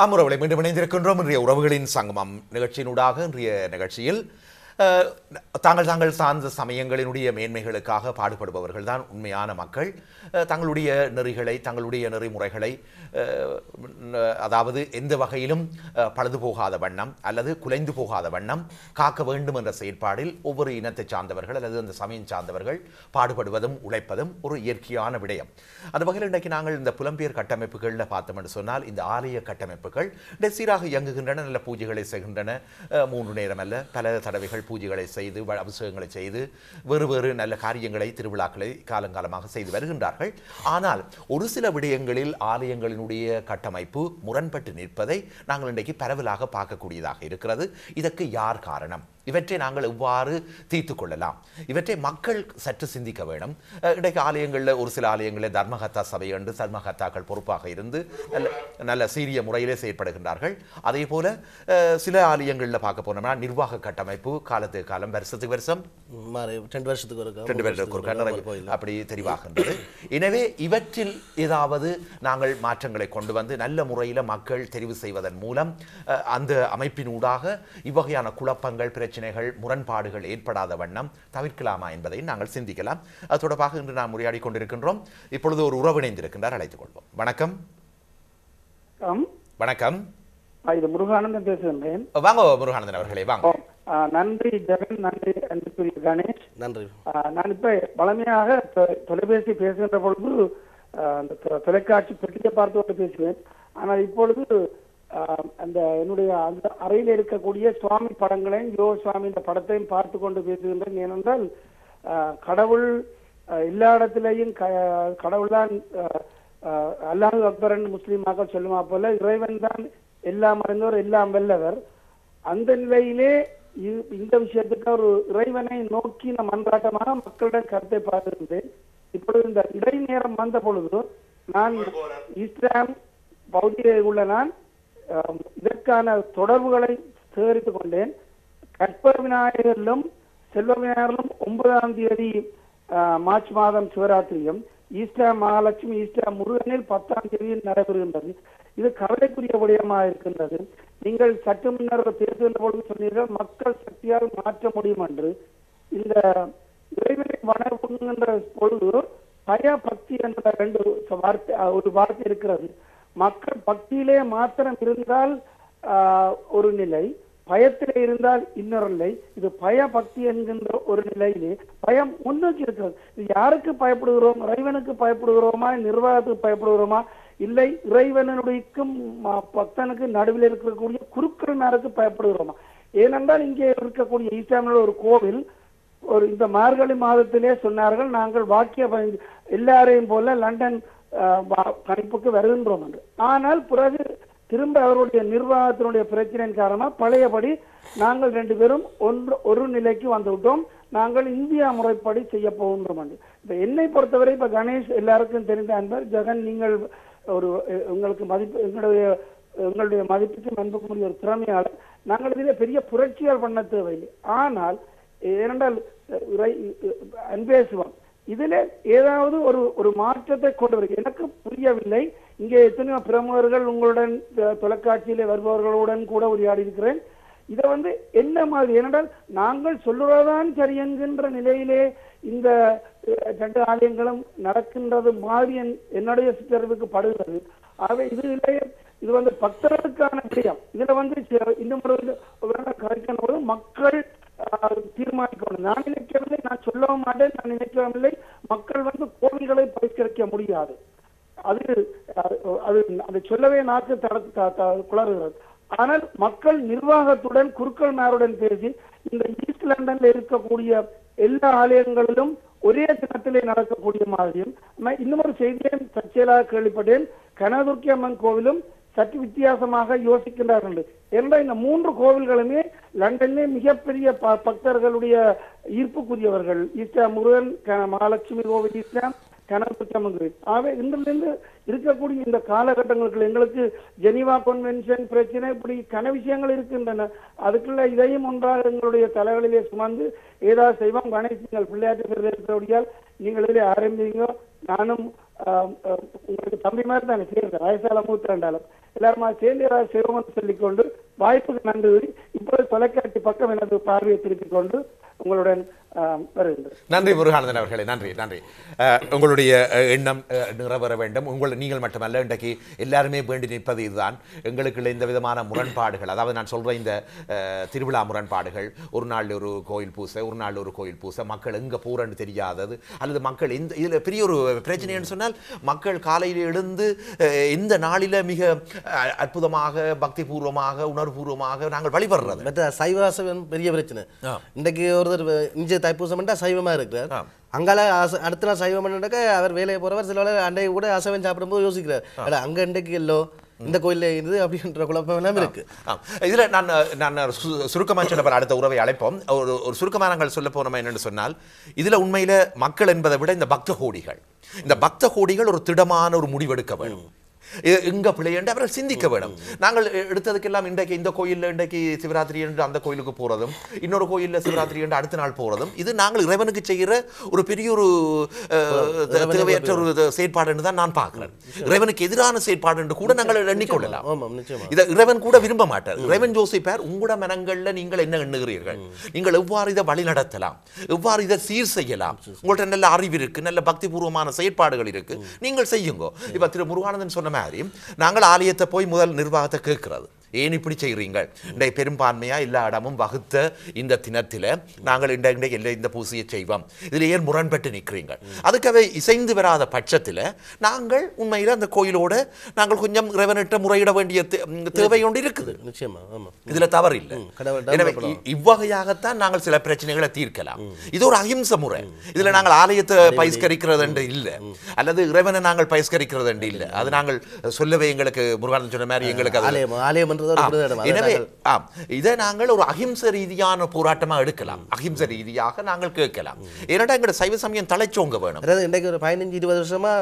அமுறவளை மீண்டும் இணைந்திருக்கின்றோம். இன்றைய உறவுகளின் சங்கமம் நிகழ்ச்சியினூடாக இன்றைய நிகழ்ச்சியில் தாங்கள் சார்ந்த சமயங்களினுடைய மேன்மைகளுக்காக பாடுபடுபவர்கள் தான் உண்மையான மக்கள். தங்களுடைய நெறிகளை, தங்களுடைய நெறிமுறைகளை அதாவது எந்த வகையிலும் பழுது போகாத வண்ணம் அல்லது குலைந்து போகாத வண்ணம் காக்க வேண்டும் என்ற செயற்பாடில் ஒவ்வொரு இனத்தை சார்ந்தவர்கள் அல்லது அந்த சமயம் சார்ந்தவர்கள் பாடுபடுவதும் உழைப்பதும் ஒரு இயற்கையான விடயம். அந்த வகையில் இன்றைக்கு நாங்கள் இந்த புலம்பெயர் கட்டமைப்புகளில் பார்த்தோம் என்று சொன்னால் இந்த ஆலய கட்டமைப்புகள் சீராக இயங்குகின்றன, நல்ல பூஜைகளை செய்கின்றன. 3 நேரம் அல்ல, பல தடவைகள் பூஜைகளை செய்து அபிஷேகங்களை செய்து வேறு நல்ல காரியங்களை, திருவிழாக்களை காலங்காலமாக செய்து வருகின்றார்கள். ஆனால் ஒரு சில விடயங்களில் ஆலயங்களினுடைய கட்டமைப்பு முரண்பட்டு நிற்பதை நாங்கள் இன்றைக்கு பரவலாக பார்க்கக்கூடியதாக இருக்கிறது. இதற்கு யார் காரணம்? இவற்றை நாங்கள் எவ்வாறு தீர்த்து கொள்ளலாம்? இவற்றை மக்கள் சற்று சிந்திக்க வேண்டும். இன்றைக்கு ஆலயங்களில் ஒரு சில ஆலயங்களில் தர்மகத்தா சபை என்று தர்மகத்தாக்கள் பொறுப்பாக இருந்து நல்ல சீரிய முறையிலே செயற்படுகின்றார்கள். அதே போல சில ஆலயங்களில் பார்க்க போனோம்னா நிர்வாக கட்டமைப்பு காலத்துக்கு காலம், வருஷத்துக்கு வருஷம் 2 வருஷத்துக்கு ஒரு அப்படி தெரிவாகின்றது. எனவே இவற்றில் ஏதாவது நாங்கள் மாற்றங்களை கொண்டு வந்து நல்ல முறையில் மக்கள் தெரிவு செய்வதன் மூலம் அந்த அமைப்பினூடாக இவ்வகையான குழப்பங்கள், பிரச்சனைகள், முரண்பாடுகள் ஏற்படாத வண்ணம் தவிர்க்கலாமா என்பதை நாங்கள் சிந்திக்கலாம். அது தொடர்பாக இன்று நாம் உரையாடி கொண்டிருக்கின்றோம். இப்பொழுது ஒரு உறவு இணைந்திருக்கின்றார், அழைத்துக் கொள்வோம். வணக்கம். வணக்கம். இது முருகானந்தன் பேசுகின்றேன். வாங்க முருகானந்தன் அவர்களே, வாங்க. நன்றி ஜெகன், நன்றி அன்புக்குரிய கணேஷ். நன்றி. நான் இப்ப பழமையாக தொலைபேசி பேசுகின்ற பொழுது அந்த தொலைக்காட்சி பெட்டியை பார்த்து கொண்டு பேசுவேன். ஆனால் இப்பொழுது அந்த என்னுடைய அந்த அறையில் இருக்கக்கூடிய சுவாமி படங்களையும் சுவாமி இந்த படத்தையும் பார்த்து கொண்டு பேசுகின்றேன். ஏனென்றால் கடவுள் எல்லா இடத்திலையும் கடவுள் தான் அல்லாஹ் அக்பர் முஸ்லீமாக சொல்லுமா போல இறைவன் தான் எல்லாம் அறிந்தவர், எல்லாம் வெல்லவர். அந்த நிலையிலே இந்த விஷயத்துக்கு ஒரு இறைவனை நோக்கி நம் மன்றாட்டமாக மக்களிடம் கருத்தை பார்த்திருந்தேன். இப்பொழுது இந்த இடைநேரம் வந்த பொழுது நான் இஸ்லாம் பௌத்தியை உள்ள நான் இதற்கான தொடர்புகளை சேகரித்துக் கொண்டேன். கற்ப விநாயகரிலும் செல்வ விநாயகரிலும் 9ஆம் தேதி மார்ச் மாதம் சிவராத்திரியும், ஈஸ்டா மகாலட்சுமி, ஈஸ்டா முருகனில் 10ஆம் தேதியில் நடைபெறுகின்றது. இது கவலைக்குரிய விடயமாக இருக்கின்றது. நீங்கள் சற்று முன்னர் பேசுகின்ற பொழுது சொன்னீர்கள் மக்கள் சக்தியால் மாற்ற முடியும் என்று. இந்த இறைவனை வணங்குகின்ற பொழுது பய பக்தி என்ற ஒரு வார்த்தை இருக்கிறது. மக்கள் பக்தியிலே மாத்திரம் இருந்தால் ஒரு நிலை, பயத்திலே இருந்தால் இன்னொரு நிலை. இது பய பக்தி என்கின்ற ஒரு நிலையிலே பயம் முன்னோக்கி இருக்கிறது. இது யாருக்கு பயப்படுகிறோம்? இறைவனுக்கு பயப்படுகிறோமா? நிர்வாகத்துக்கு பயப்படுகிறோமா? இல்லை இறைவனுடையக்கும் பக்தனுக்கு நடுவில் இருக்கக்கூடிய குருக்கள்னாருக்கு பயப்படுகிறோமா? ஏனென்றால் இங்கே இருக்கக்கூடிய ஈஸ்டாமில் ஒரு கோவில் ஒரு இந்த மார்கழி மாதத்திலே சொன்னார்கள், நாங்கள் வாக்கிய எல்லாரையும் போல லண்டன் கணிப்புக்கு வருகின்றோம் என்று. ஆனால் பிறகு திரும்ப அவருடைய நிர்வாகத்தினுடைய பிரச்சனையின் காரணமாக பழையபடி நாங்கள் 2 பேரும் ஒரு நிலைக்கு வந்துவிட்டோம். நாங்கள் இந்தியா முறைப்படி செய்ய போகின்றோம் என்று. இப்ப என்னை பொறுத்தவரை இப்ப கணேஷ் எல்லாருக்கும் தெரிந்த அன்பர், ஜெகன் நீங்கள் ஒரு உங்களுக்கு மதிப்பு, எங்களுடைய மதிப்புக்கு அன்புக்குரிய ஒரு திறமையாளர். நாங்கள் இதில் பெரிய புரட்சியால் பண்ண தேவையில்லை. ஆனால் ஏனென்றால் அன்பேசுவோம் இதுல ஏதாவது ஒரு மாற்றத்தை கொண்டு வரும். எனக்கு புரியவில்லை. இங்கே எத்தனையோ பிரமுகர்கள் உங்களுடன் தொலைக்காட்சியில வருபவர்களுடன் கூட உரையாடி இருக்கிறேன். இதை என்ன மாதிரி, ஏனென்றால் நாங்கள் சொல்லுறதுதான் சரி என்கின்ற நிலையிலே இந்த 2 ஆலயங்களும் நடக்கின்றது மாதிரி என்னுடைய சித்தறிவுக்கு படுகிறது. ஆகவே இது பக்தர்களுக்கான விஷயம். இதுல இன்னும் கரைக்கின்ற போது மக்கள் தீர்மானிக்கணும். நான் நினைக்கவில்லை, நான் சொல்லவும் மாட்டேன், நான் நினைக்கவில்லை. மக்கள் கோவில்களை பரிஷ்கரிக்க முடியாது. அது சொல்லவே நாக்கு குளறுகிறது. ஆனால் மக்கள் நிர்வாகத்துடன் குருக்கள்மாருடன் பேசி இந்த ஈஸ்ட் லண்டன்ல இருக்கக்கூடிய எல்லா ஆலயங்களிலும் ஒரே தினத்திலே நடக்கக்கூடிய மாதிரியும், இன்னும் ஒரு செய்தியையும் தற்செயலாக கேள்விப்பட்டேன். கனதுர்க்கி அம்மன் கோவிலும் சற்று வித்தியாசமாக யோசிக்கின்றார்கள். என்ற இந்த 3 கோவில்களுமே லண்டனிலே மிகப்பெரிய பக்தர்களுடைய ஈர்ப்புக்குரியவர்கள். ஈஸ்டா முருகன், மகாலட்சுமி கோவில் ஈஸ்டாம், கனதுர்க்கி அம்மன் கோவில். ஆகவே இன்றிலிருந்து இருக்கக்கூடிய இந்த காலகட்டங்களுக்கு எங்களுக்கு ஜெனீவா கன்வென்ஷன் பிரச்சனை இப்படி கன விஷயங்கள் இருக்கின்றன. அதுக்குள்ள இதையும் ஒன்றாக எங்களுடைய தலைகளிலே சுமந்து ஏதாவது செய்வோம். கணேஷ் நீங்கள் பிள்ளையாட்டு இருக்கிறபடியால் நீங்கள் இதிலே ஆரம்பிங்க. நானும் உங்களுக்கு தம்பி மாதிரி தானே சேர்ந்த வயசால மூத்தாண்டாலும் எல்லாருமா சேர்ந்து ஏதாவது செய்வோம்னு சொல்லிக்கொண்டு வாய்ப்புக்கு நன்றி கூறி இப்போது தொலைக்காட்சி பக்கம் எனது பார்வையை திருப்பிக் கொண்டு உங்களுடன் வருகின்றேன். நன்றி முருகானந்தன் அவர்களே, நன்றி நன்றி. உங்களுடைய எண்ணம் நிறைவேற வேண்டும். நீங்கள் மட்டுமல்ல, இன்றைக்கு எல்லாருமே வேண்டி நிற்பது இதுதான். எங்களுக்கு எந்த விதமான முரண்பாடுகள், அதாவது நான் சொல்ற இந்த திருவிழா முரண்பாடுகள், ஒரு நாள் ஒரு கோயில் பூசை, ஒரு நாள் ஒரு கோயில் பூசை, மக்கள் எங்க போறன்னு தெரியாதது, அல்லது மக்கள் இந்த இதுல பெரிய ஒரு பிரச்சனைன்னு சொன்னால் மக்கள் காலையில் எழுந்து இந்த நாளில மிக அற்புதமாக பக்திபூர்வமாக உணர்வுபூர்வமாக நாங்கள் வழிபடுறது. மற்ற சைவாசம் பெரிய பிரச்சனை. இன்றைக்கு ஒருத்தர் இஞ்சி தைப்பூசம் சைவமா இருக்கிறார், அங்கால அடுத்த நாள் சைவம் பண்ணாக்க அவர் வேலையை போறவர் சில அன்றைக்கு கூட அசைவம் சாப்பிடும்போது யோசிக்கிறார், அங்க இன்றைக்கு இல்லோ இந்த கோயில இருந்து அப்படின்ற குழப்பம் எல்லாம் இருக்கு. இதுல நான் சுருக்கமாக சொல்ல அடுத்த உறவை அழைப்போம். ஒரு சுருக்கமாக நாங்கள் சொல்ல போனோம் என்னன்னு சொன்னால், இதுல உண்மையில மக்கள் என்பதை விட இந்த பக்த கோடிகள் ஒரு திடமான ஒரு முடிவெடுக்க வேண்டும். எங்க பிள்ளைண்டு அவர்கள் சிந்திக்க வேண்டும். நாங்கள் எடுத்ததுக்கெல்லாம் இன்றைக்கு இந்த கோயிலில் இன்றைக்கு சிவராத்திரி என்று அந்த கோயிலுக்கு போறதும், இன்னொரு கோயிலில் சிவராத்திரி என்று அடுத்த நாள் போறதும், இது நாங்கள் இறைவனுக்கு செய்கிற ஒரு பெரிய ஒரு தேவையற்ற ஒரு செயற்பாடு என்று தான் நான் பார்க்கிறேன். இறைவனுக்கு எதிரான செயற்பாடு என்று கூட நாங்கள் எண்ணிக்கொள்ளலாம். இதை இறைவன் கூட விரும்ப மாட்டார். இறைவன் யோசிப்பார், உங்களோட மனங்கள்ல நீங்கள் என்ன எண்ணுகிறீர்கள், நீங்கள் எவ்வாறு இதை வழி நடத்தலாம், எவ்வாறு இதை சீர் செய்யலாம், உங்கள்கிட்ட நல்ல அறிவு இருக்கு, நல்ல பக்தி பூர்வமான செயற்பாடுகள் இருக்கு, நீங்கள் செய்யுங்க. இப்ப திரு முருகானந்தன் சொன்ன நாங்கள் ஆலயத்தை போய் முதல் நிர்வாகத்தை கேட்கிறது, ஏன் இப்படி செய்கிறீங்க, இன்றைய பெரும்பான்மையா எல்லா இடமும் வகுத்த இந்த தினத்தில் நாங்கள் இந்த பூசையை செய்வோம், இதில் ஏன் முரண்பட்டு நிற்கிறீங்க, அதுக்காக இசைந்து வராத பட்சத்தில் நாங்கள் உண்மையில் அந்த கோயிலோடு நாங்கள் கொஞ்சம் இறைவனிட்ட முறையிட வேண்டிய தேவை ஒன்று இருக்குது. நிச்சயமா இதுல தவறு இல்லை. எனவே இவ்வகையாகத்தான் நாங்கள் சில பிரச்சனைகளை தீர்க்கலாம். இது ஒரு அஹிம்சை முறை. இதுல நாங்கள் ஆலயத்தை பகிஷ்கரிக்கிறது என்று இல்லை, அல்லது இறைவனை நாங்கள் பகிஷ்கரிக்கிறது என்று இல்லை. அது நாங்கள் சொல்லவே எங்களுக்கு முருகானந்தன் சொன்ன மாதிரி எங்களுக்கு ஆலயம் எனவே இதை நாங்கள் ஒரு அஹிம்சை ரீதியான போராட்டமா எடுக்கலாம், அஹிம்சை ரீதியாக நாங்கள் கேட்கலாம். ஏன்னா எங்களோட சைவ சமயம் தலைச்சோங்க வேணும். அதாவது இன்றைக்கு ஒரு 15-20 வருஷமா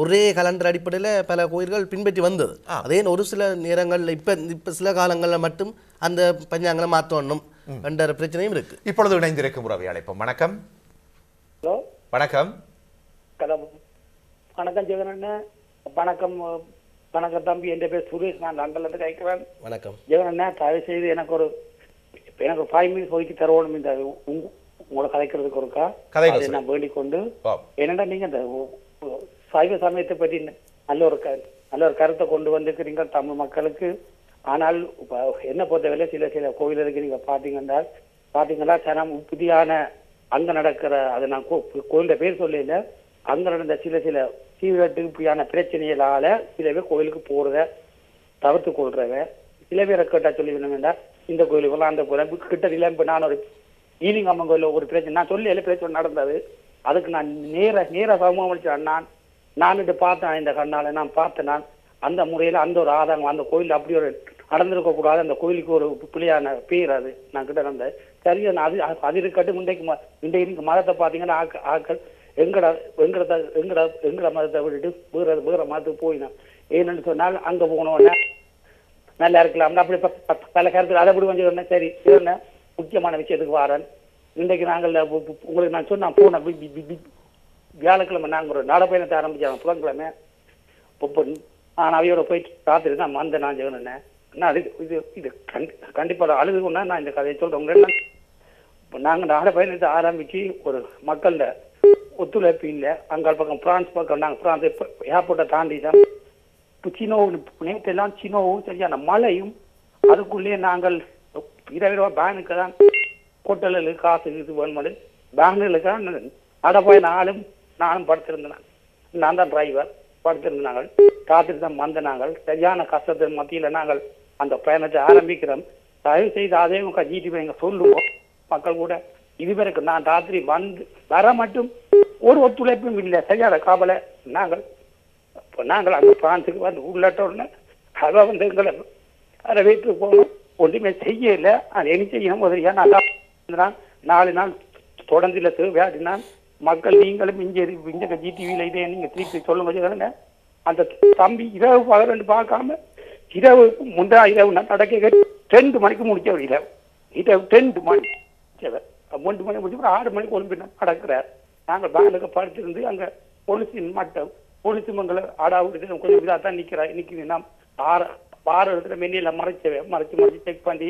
ஒரே கலண்டர் அடிப்படையில் பல கோயில்கள் பின்பற்றி வந்தது. அதே ஒரு சில நேரங்களில் இப்ப சில காலங்களில் மட்டும் அந்த பஞ்சாங்களை மாற்றணும் என்ற பிரச்சனையும் இருக்கு. இப்பொழுது இணைந்திருக்கும் உறவை அழைப்போம். வணக்கம். ஹலோ, வணக்கம். வணக்கம் ஜெகன். வணக்கம் வணக்கம் தம்பி, என் பேர் சுரேஷ், நான் லண்டன்ல இருந்து கேட்கிறேன். வணக்கம் ஜெகன். தயவு செய்து எனக்கு ஒரு 5 மினிட்ஸ் ஒதுக்கி தரணும் இந்த உங்களை கதைக்கிறதுக்கு ஒருக்கா அதை நான் வேண்டிக் கொண்டு. என்னடா நீங்க இந்த சைவ சமயத்தை பற்றி நல்ல ஒரு கருத்தை கொண்டு வந்திருக்கிறீங்க தமிழ் மக்களுக்கு. ஆனால் என்ன பொறுத்தவரை சில கோயிலுக்கு நீங்க பாத்தீங்கன்னா சனம் புதியான அங்க நடக்கிற, அதை நான் கோயில பேர் சொல்லல, அங்க நடந்த சில தீவிரத்துக்குயான பிரச்சனைகளால சில பேர் கோயிலுக்கு போறத தவிர்த்து கொள்றவ, சில பேரை கேட்டா சொல்லி வேண்டாம் இந்த கோயிலுக்கு அந்த கோயில் கிட்ட. இப்ப நான் ஒரு ஈவினிங் அம்மன் கோயில ஒரு பிரச்சனை நான் சொல்லி பிரச்சனை நடந்தது, அதுக்கு நான் நேர சமூகம் அளிச்சேன். நான் பார்த்தேன், இந்த கண்ணால நான் பார்த்தேன். நான் அந்த முறையில அந்த ஒரு ஆதாரம் அந்த கோயில் அப்படி ஒரு நடந்திருக்க கூடாது, அந்த கோயிலுக்கு ஒரு பிள்ளையான பேர் அது நான் கிட்ட இருந்த சரியா. அது இருக்கட்டும், இன்றைக்கு மதத்தை பாத்தீங்கன்னா ஆக்கள் எங்கட மதத்தை விட்டுட்டு வேற மதத்துக்கு போயினோம். ஏன்னு சொன்னால் அங்க போனோன்னா நல்லா இருக்கலாம் அப்படி பல கருத்து அதை அப்படி கொஞ்சம் சரி என்ன முக்கியமான விஷயத்துக்கு வாரன். இன்றைக்கு நாங்கள் உங்களுக்கு நான் சொன்ன போன வியாழக்கிழமை நாங்கள் ஒரு நடைப்பயணத்தை ஆரம்பிச்சோம். புதன்கிழமை நான் அவையோட போயிட்டு ராத்திரி தான் வந்தேன். நான் ஜெகனேன் அது இது கண்டிப்பாக அழுதுன்னா நான் இந்த கதையை சொல்றேன். நாங்கள் நடைப்பயணத்தை ஆரம்பிச்சு ஒரு மக்கள்ல ஒத்துழைப்பு இல்லை. அங்கால் பக்கம் பிரான்ஸ் பக்கம் நாங்கள் பிரான்ஸ் ஏர்போர்ட்டை தாண்டி தான் சினோவும் நேற்றெல்லாம் சினோவும் சரியான மழையும், அதுக்குள்ளேயே நாங்கள் இரவு பேனுக்கு தான் ஹோட்டலுக்கு காசு இது வேணும் பேனுக்கு தான் நடைப்பயண நானும் படுத்திருந்தேன். நான் தான் டிரைவர் படுத்திருந்த நாங்கள் ராத்திரி தான் வந்த நாங்கள் சரியான கஷ்டத்தின் மத்தியில் நாங்கள் அந்த பயணத்தை ஆரம்பிக்கிறோம். தயவு செய்து அதே ஜிடிபி எங்க சொல்லுவோம் மக்கள் கூட. இதுவரைக்கும் நான் ராத்திரி வந்து வர மட்டும் ஒரு ஒத்துழைப்பும் இல்லை, சரியான காவலை. நாங்கள் அந்த பிரான்ஸுக்கு வந்து உள்ளட்டோன்னு அதை வந்து எங்களை அதை வீட்டுக்கு போகணும், ஒன்றுமே செய்யல. அது என்ன செய்யணும் முதலியா நான் 4 நாள் தொடர்ந்து இல்லை தேவையாடினான் மக்கள். நீங்களும் இங்க ஜிடிவியில இதே நீங்க திருப்பி சொல்லுங்க. அந்த தம்பி இரவு பகல் பார்க்காம இரவு இரவு நான் நடக்க 2 மணிக்கு முடிச்ச இரவு 2 மணி 3 மணி முடிச்சு 6 மணிக்கு ஒழுங்கு நடக்கிறார். நாங்கள் பேனுக்கு படுத்திருந்து அங்க பொலிசின் மட்டும் போலீஸ் மங்களை ஆடாவுது கொஞ்சம் இதாக தான் நிற்கிறேன் பார இடத்துல மென்னியில் மறைச்சு செக் பண்ணி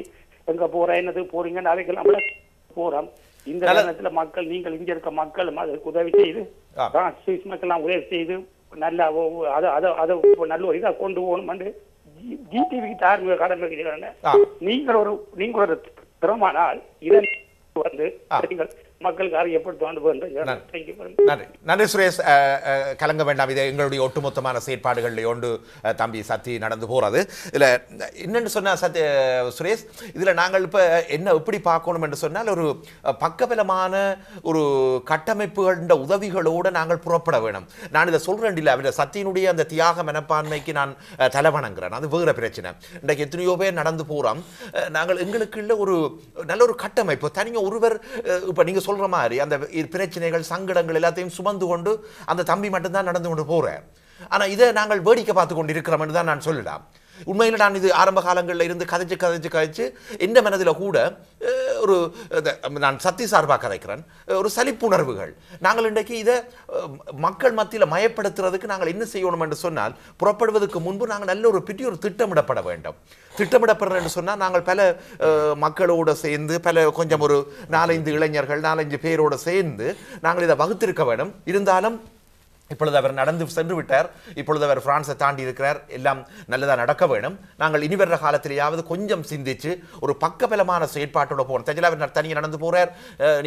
எங்க போற என்னது போறீங்கன்னு அவைக்கெல்லாம் போறோம். இந்த நேரத்துல மக்கள் நீங்கள் இங்க இருக்க மக்கள் அதுக்கு உதவி செய்து சுவிஸ் மக்கள் எல்லாம் உதவி செய்து நல்ல அதை நல்ல ஒரு இதாக கொண்டு போகணும். ஜிடிவிக்கு தார்மீக கடமை வைக்கிறாங்க. நீங்கள் ஒரு திறமானால் இதை வந்து மக்களுக்கு அறியப்படுத்துவாண்டு. நன்றி சுரேஷ். கலங்க வேண்டாம், இது எங்களுடைய ஒட்டுமொத்தமான செயற்பாடுகளில் ஒன்று தம்பி சத்தி நடந்து போகிறது. இதில் என்னென்னு சொன்னால் சுரேஷ், இதில் நாங்கள் இப்போ என்ன எப்படி பார்க்கணும் என்று சொன்னால், ஒரு பக்கபலமான ஒரு கட்டமைப்புகள உதவிகளோடு நாங்கள் புறப்பட வேணும். நான் இதை சொல்கிறேன் இல்லை, அவருடைய சத்தியினுடைய அந்த தியாக மனப்பான்மைக்கு நான் தலைவணங்குறேன், அது வேறு பிரச்சனை. இன்றைக்கு எத்தனையோ பேர் நடந்து போகிறோம். நாங்கள் எங்களுக்குள்ள ஒரு நல்ல ஒரு கட்டமைப்பு தனியாக ஒருவர் இப்போ நீங்கள் சொல்ற மாதிரி அந்த பிரச்சனைகள் சங்கடங்கள் எல்லாத்தையும் சுமந்து கொண்டு அந்த தம்பி மட்டும்தான் நடந்து கொண்டு போறார். ஆனா இதை நாங்கள் வேடிக்கை பார்த்து கொண்டு இருக்கிறோம் என்று தான் நான் சொல்லலாம். உண்மையில் நான் இது ஆரம்ப காலங்களில் இருந்து கதைச்சு எந்த மனதில் கூட ஒரு நான் சத்தி சார்பாக கதைக்கிறேன், ஒரு சலிப்புணர்வுகள். நாங்கள் இன்றைக்கு இதை மக்கள் மத்தியில் மயப்படுத்துறதுக்கு நாங்கள் என்ன செய்யணும் என்று சொன்னால், புறப்படுவதற்கு முன்பு நாங்கள் நல்ல ஒரு பெரிய ஒரு திட்டமிடப்பட வேண்டும். திட்டமிடப்படுறேன்னு சொன்னால் நாங்கள் பல மக்களோடு சேர்ந்து கொஞ்சம் ஒரு 4-5 இளைஞர்கள் 4-5 பேரோடு சேர்ந்து நாங்கள் இதை வகுத்திருக்க வேண்டும். இருந்தாலும் இப்பொழுது அவர் நடந்து சென்று விட்டார். இப்பொழுது அவர் பிரான்ஸை தாண்டி இருக்கிறார். எல்லாம் நல்லதாக நடக்க வேணும். நாங்கள் இனி வர்ற காலத்திலேயாவது கொஞ்சம் சிந்திச்சு ஒரு பக்கபலமான செயற்பாட்டோட போகணும். தஜில் அவர் தனியாக நடந்து போகிறார்,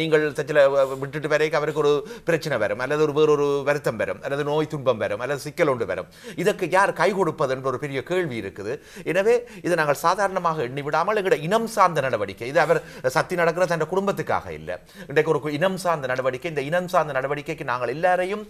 நீங்கள் தஜில் விட்டுட்டு வரைக்கும் அவருக்கு ஒரு பிரச்சனை வரும், அல்லது ஒரு வேறொரு வருத்தம் வரும், அல்லது நோய் துன்பம் வரும், அல்லது சிக்கல் ஒன்று வரும். இதற்கு யார் கை கொடுப்பது என்ற ஒரு பெரிய கேள்வி இருக்குது. எனவே இதை நாங்கள் சாதாரணமாக எண்ணி விடாமல் எங்களுடைய இனம் சார்ந்த நடவடிக்கை, இது அவர் சத்தி நடக்கிற தன் குடும்பத்துக்காக இல்லை, இன்றைக்கு ஒரு இனம் சார்ந்த நடவடிக்கை. இந்த இனம் சார்ந்த நடவடிக்கைக்கு நாங்கள் எல்லாரையும்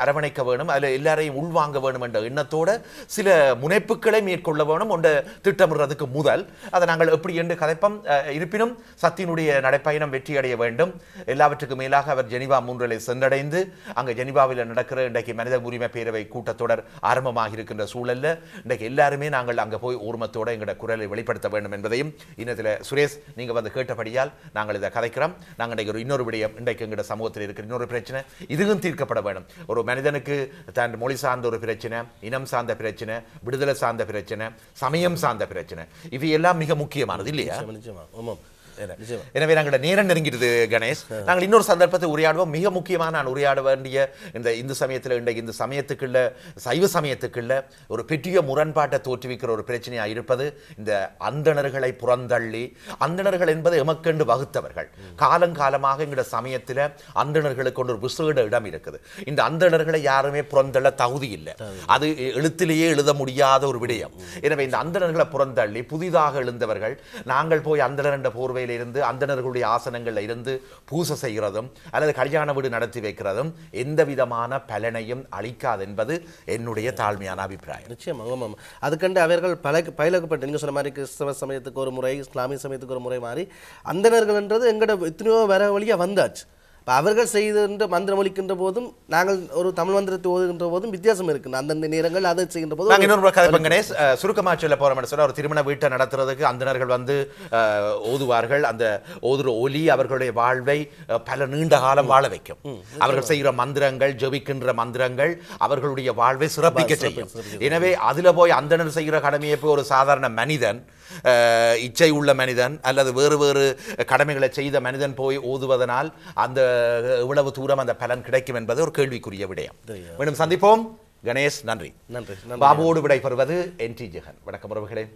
அரவணைக்க வேணும், அதில் எல்லாரையும் உள்வாங்க வேணும் என்ற எண்ணத்தோட சில முனைப்புகளை மேற்கொள்ள வேணும். ஒன்று திட்டமிடுறதுக்கு முதல் அதை நாங்கள் எப்படி என்று கதைப்பம். இருப்பினும் சத்தியினுடைய நடைப்பயணம் வெற்றி அடைய வேண்டும். எல்லாவற்றுக்கும் மேலாக அவர் ஜெனிவா 3 சென்றடைந்து அங்கே ஜெனிவாவில் நடக்கிற இன்றைக்கு மனித உரிமை பேரவை கூட்டத்தொடர் ஆரம்பமாக இருக்கின்ற சூழல்ல இன்றைக்கு எல்லாருமே நாங்கள் அங்கே போய் ஊர்மத்தோட எங்களோட குரலை வெளிப்படுத்த வேண்டும் என்பதையும் இன்னத்தில் சுரேஷ் நீங்கள் வந்து கேட்டபடியால் நாங்கள் இதை கதைக்கிறோம். நாங்கள் இன்றைக்கு ஒரு இன்னொரு விடயம், இன்றைக்கு எங்களோட சமூகத்தில் இருக்கிற இன்னொரு பிரச்சனை, இதுவும் தீர்க்கப்பட வேண்டும். ஒரு மனிதனுக்கு தன் மொழி சார்ந்த ஒரு பிரச்சனை, இனம் சார்ந்த பிரச்சனை, விடுதலை சார்ந்த பிரச்சனை, சமயம் சார்ந்த பிரச்சனை, இவை எல்லாம் மிக முக்கியமானது இல்லையா? எனவே நாங்கள் நேரம் நெருங்கிடுது கணேஷ். நாங்கள் இன்னொரு சந்தர்ப்பத்தை உரையாடுவோம். மிக முக்கியமாக நான் உரையாட வேண்டிய இந்த சமயத்தில் இந்த சமயத்துக்குள்ள சைவ சமயத்துக்குள்ள ஒரு பெரிய முரண்பாட்டை தோற்றுவிக்கிற ஒரு பிரச்சனையாக இருப்பது இந்த அந்தணர்களை புறந்தள்ளி, அந்தணர்கள் என்பது எமக்கண்டு வகுத்தவர்கள். காலங்காலமாக எங்களோட சமயத்தில் அந்தணர்களுக்கு ஒரு விசேட இடம் இருக்குது. இந்த அந்தணர்களை யாருமே புறந்தள்ள தகுதி இல்லை, அது எழுத்திலேயே எழுத முடியாத ஒரு விடயம். எனவே இந்த அந்தணர்களை புறந்தள்ளி புதிதாக எழுந்தவர்கள் நாங்கள் போய் அந்தணர் என்ற போர்வை இருந்து அந்தணர்களுடைய ஆசனங்கள்ல இருந்து பூசை செய்கிறதும் அல்லது கல்யாண வீடு நடத்தி வைக்கிறதும் எந்த விதமான பலனையும் அளிக்காது என்பது என்னுடைய தாழ்மையான அபிப்பிராயம். நிச்சயமாக அதுக்கண்டு அவர்கள் பயிலக்கப்பட்ட நீங்க சொன்ன மாதிரி கிறிஸ்தவ சமயத்துக்கு ஒரு முறை, இஸ்லாமிய சமயத்துக்கு ஒரு முறை மாறி அந்தணர்கள் என்றது எங்கட எத்தனையோ வர வழியா வந்தாச்சு. அவர்கள் செய்கின்ற மந்திரம் ஒலிக்கின்ற போதும் நாங்கள் ஒரு தமிழ் மந்திரத்தை ஓதுகின்ற போதும் வித்தியாசம் இருக்கு. அந்தந்த நேரங்கள் அதை செய்கின்ற போது நாங்கள் இன்னொரு கதை கணேஷ் சுருக்கமாக சொல்ல போறோம் சொன்னால், ஒரு திருமண வீட்டை நடத்துறதுக்கு அந்தணர்கள் வந்து ஓதுவார்கள். அந்த ஓதுற ஒலி அவர்களுடைய வாழ்வை பல நீண்ட காலம் வாழ வைக்கும். அவர்கள் செய்கிற மந்திரங்கள், ஜெபிக்கின்ற மந்திரங்கள் அவர்களுடைய வாழ்வை சிறப்பிக்க செய்யும். எனவே அதுல போய் அந்தணர் செய்கிற கடமையை போய் ஒரு சாதாரண மனிதன், இச்சை உள்ள மனிதன் அல்லது வேறு வேறு கடமைகளை செய்த மனிதன் போய் ஓதுவதனால் அந்த எவ்வளவு தூரம் அந்த பலன் கிடைக்கும் என்பது ஒரு கேள்விக்குரிய விடயம். மீண்டும் சந்திப்போம். கணேஷ் நன்றி. பாபுவோடு விடைபெறுவது NT ஜெகன். வணக்கம் உறவுகளே.